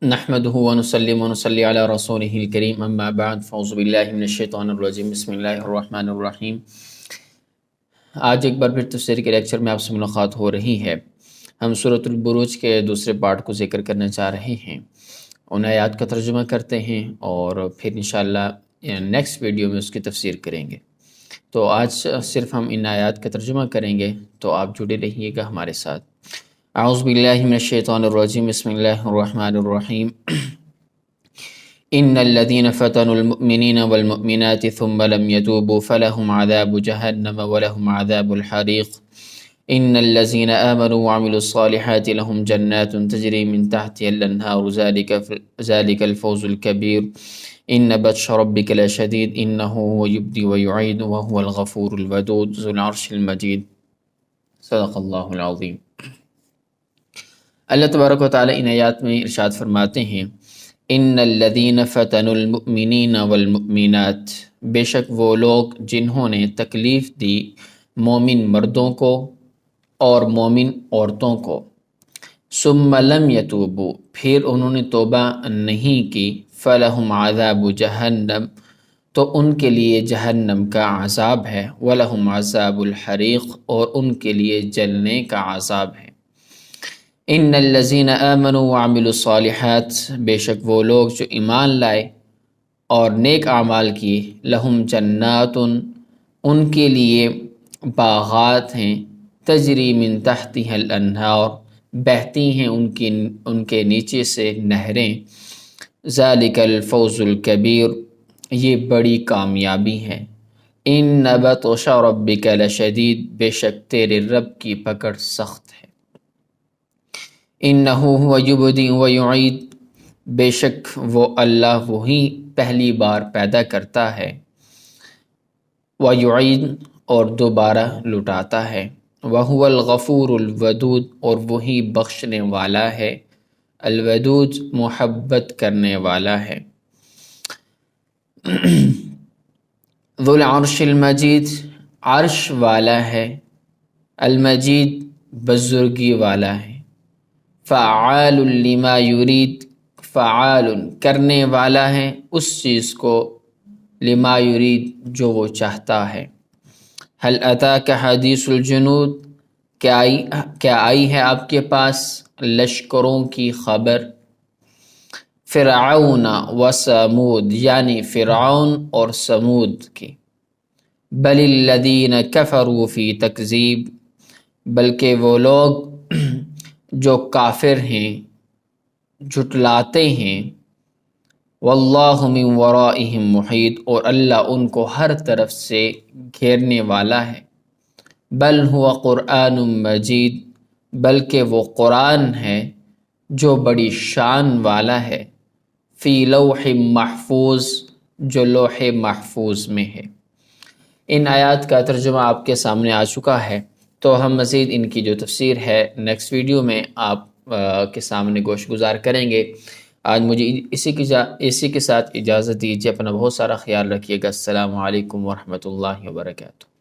نحمدہ ونصلی ونصلی علی رسولہ الکریم اما بعد فاعوذ باللہ من الشیطان الرجیم بسم اللہ الرحمن الرحیم۔ آج ایک بار پھر تفسیر کے لیکچر میں آپ سے ملاقات ہو رہی ہے۔ ہم سورۃ البروج کے دوسرے پارٹ کو ذکر کرنا چاہ رہے ہیں، ان آیات کا ترجمہ کرتے ہیں اور پھر انشاءاللہ نیکسٹ ویڈیو میں اس کی تفسیر کریں گے۔ تو آج صرف ہم ان آیات کا ترجمہ کریں گے، تو آپ جڑے رہیے گا ہمارے ساتھ۔ اعوذ باللہ من الشیطان الرجیم بسم اللہ الرحمن الرحیم۔ ان الذين فتنوا المؤمنين والمؤمنات ثم لم يتوبوا فلهم عذاب جهنم ولهم عذاب الحريق ان الذين آمنوا وعملوا الصالحات لهم جنات تجري من تحتها الانهار ذلك الفوز الكبير ان بطش ربك لشديد انه هو يبدئ ويعيد وهو الغفور الودود ذو العرش المجيد۔ صدق اللہ العظیم۔ اللہ تبارک و تعالی ان آیات میں ارشاد فرماتے ہیں، ان الذین فتنوا المؤمنین والمؤمنات، بے شک وہ لوگ جنہوں نے تکلیف دی مومن مردوں کو اور مومن عورتوں کو، ثم لم یتوبوا، پھر انہوں نے توبہ نہیں کی، فلہم عذاب جہنم، تو ان کے لیے جہنم کا عذاب ہے، ولہم عذاب الحریق، اور ان کے لیے جلنے کا عذاب ہے۔ ان الذین آمنوا وعملوا الصالحات، بے شک وہ لوگ جو ایمان لائے اور نیک اعمال کیے، لہم جنات، ان کے لیے باغات ہیں، تجری من تحتها الانہار، بہتی ہیں ان کے نیچے سے نہریں، ذالک الفوز الکبیر، یہ بڑی کامیابی ہے۔ ان بطش ربک لشدید، بے شک تیرے رب کی پکڑ سخت ہے۔ انہ هو یبدئ ویعید، بے شک وہ اللہ وہی پہلی بار پیدا کرتا ہے، ویعید، اور دوبارہ لٹاتا ہے، وہو الغفور الودود، اور وہی بخشنے والا ہے، الودود، محبت کرنے والا ہے۔ ذو العرش المجید، عرش والا ہے، المجید، بزرگی والا ہے، فعال لما یرید، فعال، کرنے والا ہے اس چیز کو، لما یرید، جو وہ چاہتا ہے۔ هل اتاک حدیث الجنود، کیا آئی ہے آپ کے پاس لشکروں کی خبر، فرعون و سمود، یعنی فرعون اور سمود کی، بل الذین کفروا فی تکذیب، بلکہ وہ لوگ جو کافر ہیں، جھٹلاتے ہیں، واللہ من ورائہم محیط، اور اللہ ان کو ہر طرف سے گھیرنے والا ہے، بل ہوا قرآن مجید، بلکہ وہ قرآن ہے جو بڑی شان والا ہے، فی لوح محفوظ، جو لوح محفوظ میں ہے۔ ان آیات کا ترجمہ آپ کے سامنے آ چکا ہے، تو ہم مزید ان کی جو تفسیر ہے نیکسٹ ویڈیو میں آپ کے سامنے گوش گزار کریں گے۔ آج مجھے اسی کے ساتھ اجازت دیجیے، اپنا بہت سارا خیال رکھیے گا۔ السلام علیکم ورحمۃ اللہ وبرکاتہ۔